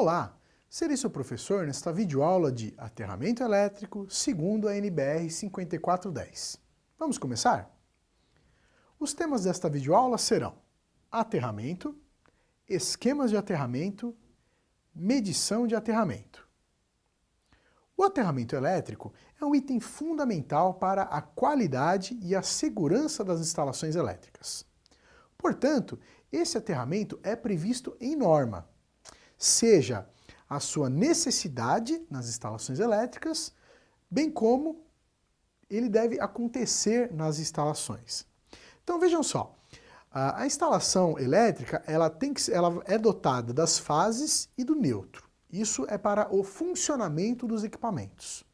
Olá, serei seu professor nesta videoaula de aterramento elétrico segundo a NBR 5410. Vamos começar? Os temas desta videoaula serão aterramento, esquemas de aterramento, medição de aterramento. O aterramento elétrico é um item fundamental para a qualidade e a segurança das instalações elétricas. Portanto, esse aterramento é previsto em norma, seja a sua necessidade nas instalações elétricas, bem como ele deve acontecer nas instalações. Então vejam só, a instalação elétrica ela é dotada das fases e do neutro. Isso é para o funcionamento dos equipamentos.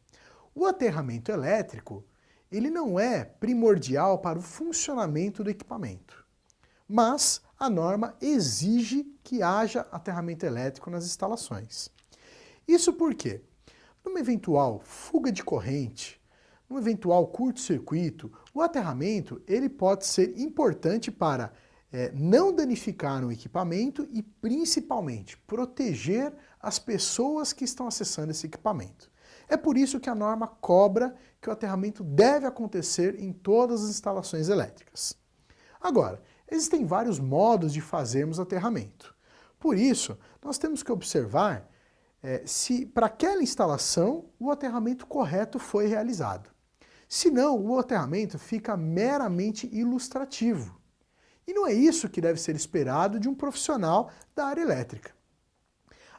O aterramento elétrico ele não é primordial para o funcionamento do equipamento, mas a norma exige que haja aterramento elétrico nas instalações. Isso porque, numa eventual fuga de corrente, num eventual curto-circuito, o aterramento ele pode ser importante para não danificar o equipamento e, principalmente, proteger as pessoas que estão acessando esse equipamento. É por isso que a norma cobra que o aterramento deve acontecer em todas as instalações elétricas. Agora, existem vários modos de fazermos aterramento. Por isso, nós temos que observar se para aquela instalação o aterramento correto foi realizado. Se não, o aterramento fica meramente ilustrativo. E não é isso que deve ser esperado de um profissional da área elétrica.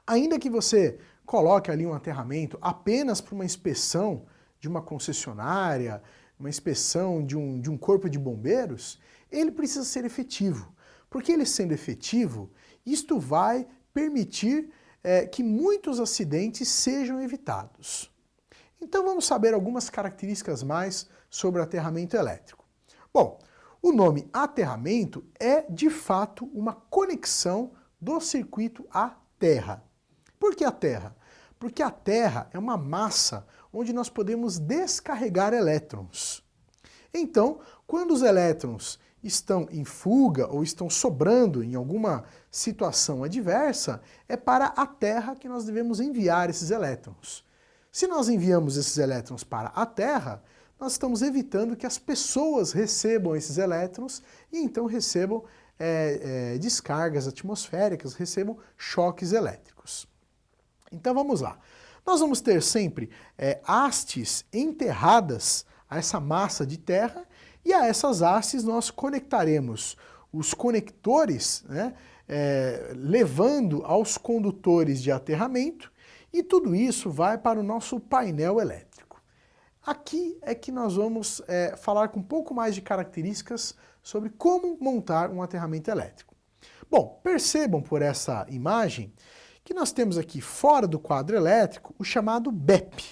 Ainda que você coloque ali um aterramento apenas para uma inspeção de uma concessionária, uma inspeção de um corpo de bombeiros, ele precisa ser efetivo. Porque ele sendo efetivo, isto vai permitir que muitos acidentes sejam evitados. Então vamos saber algumas características mais sobre o aterramento elétrico. Bom, o nome aterramento é de fato uma conexão do circuito à terra. Por que a terra? Porque a terra é uma massa onde nós podemos descarregar elétrons. Então, quando os elétrons estão em fuga ou estão sobrando em alguma situação adversa, é para a Terra que nós devemos enviar esses elétrons. Se nós enviamos esses elétrons para a Terra, nós estamos evitando que as pessoas recebam esses elétrons e então recebam descargas atmosféricas, recebam choques elétricos. Então vamos lá. Nós vamos ter sempre hastes enterradas a essa massa de terra e a essas hastes nós conectaremos os conectores, levando aos condutores de aterramento e tudo isso vai para o nosso painel elétrico. Aqui é que nós vamos falar com um pouco mais de características sobre como montar um aterramento elétrico. Bom, percebam por essa imagem que nós temos aqui fora do quadro elétrico o chamado BEP.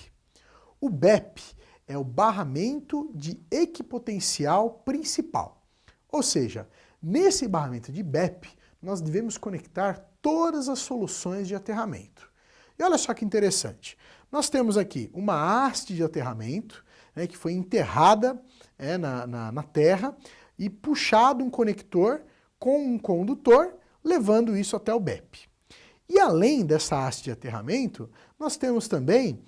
O BEP é o barramento de equipotencial principal. Ou seja, nesse barramento de BEP, nós devemos conectar todas as soluções de aterramento. E olha só que interessante, nós temos aqui uma haste de aterramento, que foi enterrada na terra e puxado um conector com um condutor, levando isso até o BEP. E além dessa haste de aterramento, nós temos também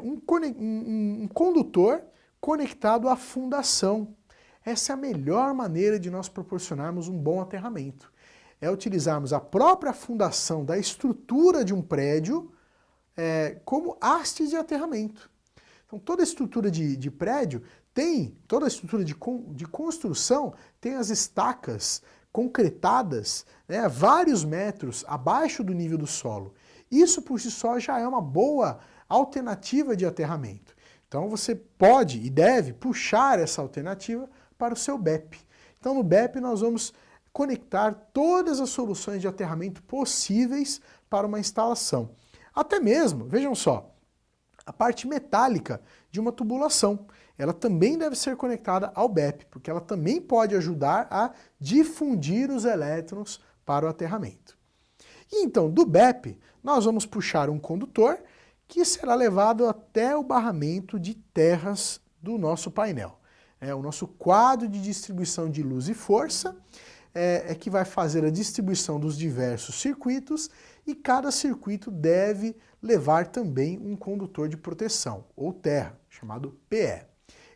um condutor conectado à fundação. Essa é a melhor maneira de nós proporcionarmos um bom aterramento. É utilizarmos a própria fundação da estrutura de um prédio como haste de aterramento. Então toda a estrutura de prédio toda a estrutura de construção tem as estacas concretadas vários metros abaixo do nível do solo. Isso por si só já é uma boa alternativa de aterramento. Então você pode e deve puxar essa alternativa para o seu BEP. Então no BEP nós vamos conectar todas as soluções de aterramento possíveis para uma instalação. Até mesmo, vejam só, a parte metálica de uma tubulação. Ela também deve ser conectada ao BEP, porque ela também pode ajudar a difundir os elétrons para o aterramento. E então, do BEP, nós vamos puxar um condutor que será levado até o barramento de terras do nosso painel. O nosso quadro de distribuição de luz e força é que vai fazer a distribuição dos diversos circuitos e cada circuito deve levar também um condutor de proteção, ou terra, chamado PE.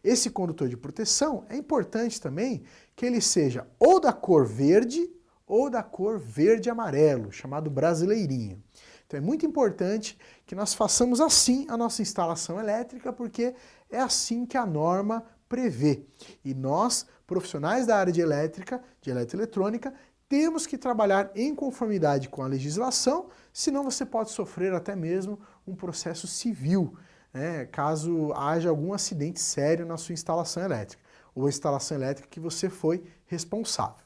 Esse condutor de proteção é importante também que ele seja ou da cor verde ou da cor verde-amarelo, chamado brasileirinho. Então é muito importante que nós façamos assim a nossa instalação elétrica, porque é assim que a norma prevê. E nós, profissionais da área de elétrica, de eletroeletrônica, temos que trabalhar em conformidade com a legislação, senão você pode sofrer até mesmo um processo civil, né, caso haja algum acidente sério na sua instalação elétrica, ou a instalação elétrica que você foi responsável.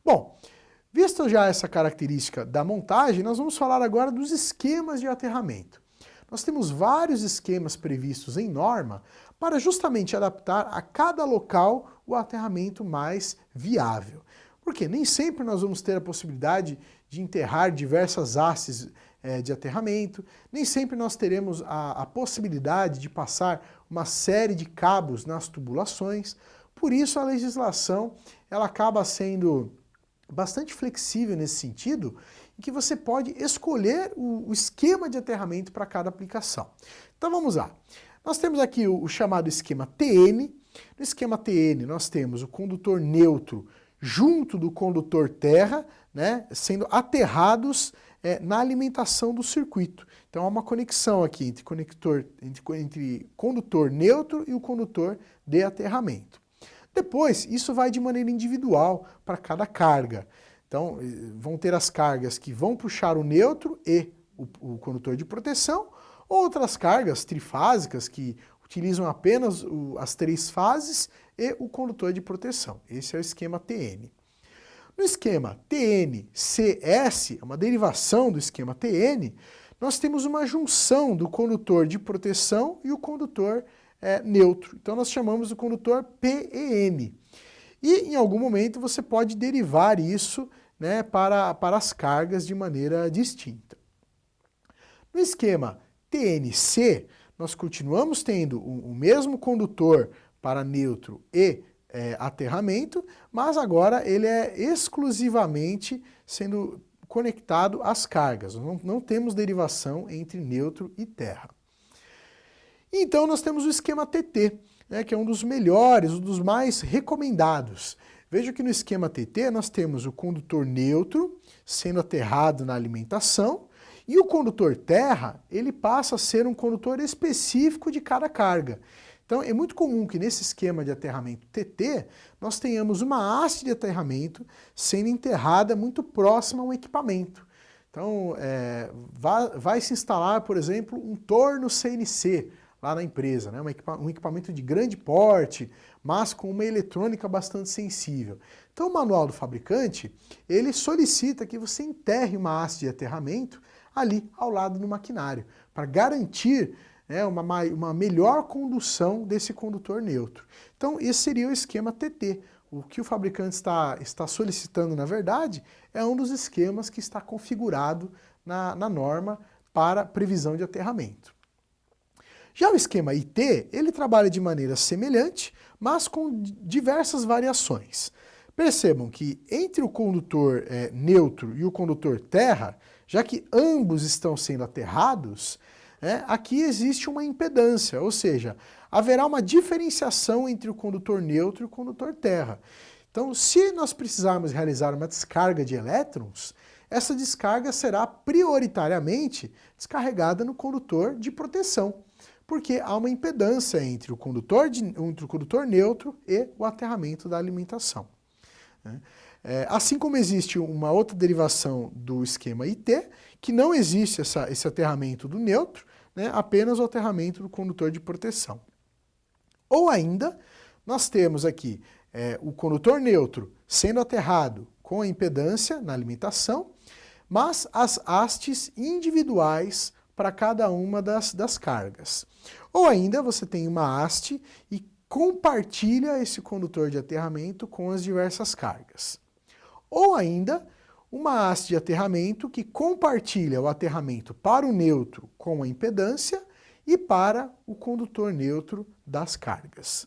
Bom, vista já essa característica da montagem, nós vamos falar agora dos esquemas de aterramento. Nós temos vários esquemas previstos em norma para justamente adaptar a cada local o aterramento mais viável. Porque nem sempre nós vamos ter a possibilidade de enterrar diversas hastes de aterramento, nem sempre nós teremos a possibilidade de passar uma série de cabos nas tubulações. Por isso a legislação ela acaba sendo bastante flexível nesse sentido, em que você pode escolher o esquema de aterramento para cada aplicação. Então vamos lá. Nós temos aqui o chamado esquema TN. No esquema TN nós temos o condutor neutro junto do condutor terra, né, sendo aterrados na alimentação do circuito. Então há uma conexão aqui entre condutor neutro e o condutor de aterramento. Depois, isso vai de maneira individual para cada carga. Então, vão ter as cargas que vão puxar o neutro e o condutor de proteção, outras cargas trifásicas que utilizam apenas as 3 fases e o condutor de proteção. Esse é o esquema TN. No esquema TN-CS, uma derivação do esquema TN, nós temos uma junção do condutor de proteção e o condutor neutro. Então nós chamamos o condutor PEN. E em algum momento você pode derivar isso, né, para as cargas de maneira distinta. No esquema TNC, nós continuamos tendo o mesmo condutor para neutro e aterramento, mas agora ele é exclusivamente sendo conectado às cargas. Não temos derivação entre neutro e terra. Então nós temos o esquema TT, né, que é um dos melhores, um dos mais recomendados. Veja que no esquema TT nós temos o condutor neutro sendo aterrado na alimentação e o condutor terra, ele passa a ser um condutor específico de cada carga. Então é muito comum que nesse esquema de aterramento TT nós tenhamos uma haste de aterramento sendo enterrada muito próxima ao equipamento. Então vai se instalar, por exemplo, um torno CNC lá na empresa, né? Um equipamento de grande porte, mas com uma eletrônica bastante sensível. Então o manual do fabricante, ele solicita que você enterre uma haste de aterramento ali ao lado do maquinário, para garantir uma melhor condução desse condutor neutro. Então esse seria o esquema TT. O que o fabricante está solicitando, na verdade, é um dos esquemas que está configurado na norma para previsão de aterramento. Já o esquema IT, ele trabalha de maneira semelhante, mas com diversas variações. Percebam que entre o condutor neutro e o condutor terra, já que ambos estão sendo aterrados, aqui existe uma impedância, ou seja, haverá uma diferenciação entre o condutor neutro e o condutor terra. Então, se nós precisarmos realizar uma descarga de elétrons, essa descarga será prioritariamente descarregada no condutor de proteção, porque há uma impedância entre o condutor neutro e o aterramento da alimentação. Assim como existe uma outra derivação do esquema IT, que não existe esse aterramento do neutro, né, apenas o aterramento do condutor de proteção. Ou ainda, nós temos aqui o condutor neutro sendo aterrado com a impedância na alimentação, mas as hastes individuais para cada uma das cargas. Ou ainda você tem uma haste e compartilha esse condutor de aterramento com as diversas cargas. Ou ainda uma haste de aterramento que compartilha o aterramento para o neutro com a impedância e para o condutor neutro das cargas.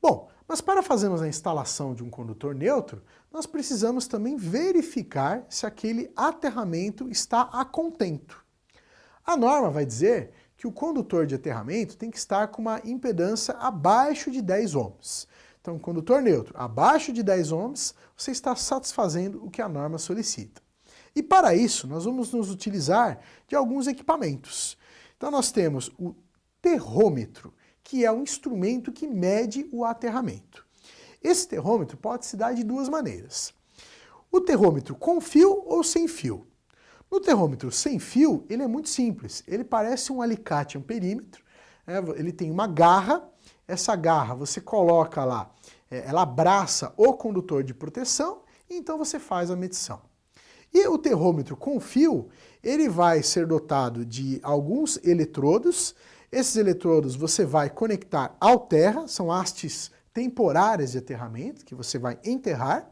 Bom, Mas para fazermos a instalação de um condutor neutro, nós precisamos também verificar se aquele aterramento está a contento. A norma vai dizer que o condutor de aterramento tem que estar com uma impedância abaixo de 10 ohms. Então, condutor neutro abaixo de 10 ohms, você está satisfazendo o que a norma solicita. E para isso, nós vamos nos utilizar de alguns equipamentos. Então, nós temos o terrômetro, que é um instrumento que mede o aterramento. Esse terrômetro pode se dar de duas maneiras. O terrômetro com fio ou sem fio. No terrômetro sem fio, ele é muito simples. Ele parece um alicate amperímetro, ele tem uma garra. Essa garra você coloca lá, ela abraça o condutor de proteção e então você faz a medição. E o terrômetro com fio, ele vai ser dotado de alguns eletrodos. Esses eletrodos você vai conectar ao terra, são hastes temporárias de aterramento que você vai enterrar.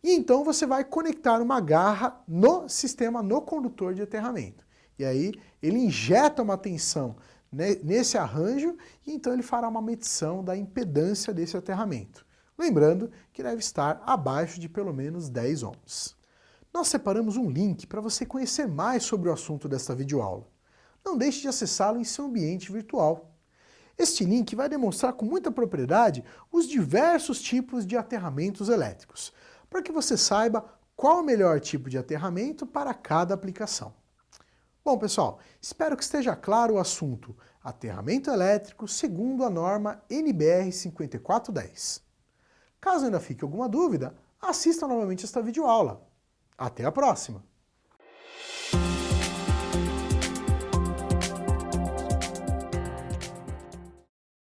E então você vai conectar uma garra no sistema, no condutor de aterramento. E aí ele injeta uma tensão nesse arranjo e então ele fará uma medição da impedância desse aterramento. Lembrando que deve estar abaixo de pelo menos 10 ohms. Nós separamos um link para você conhecer mais sobre o assunto desta videoaula. Não deixe de acessá-lo em seu ambiente virtual. Este link vai demonstrar com muita propriedade os diversos tipos de aterramentos elétricos, para que você saiba qual o melhor tipo de aterramento para cada aplicação. Bom, pessoal, espero que esteja claro o assunto aterramento elétrico segundo a norma NBR 5410. Caso ainda fique alguma dúvida, assista novamente esta videoaula. Até a próxima!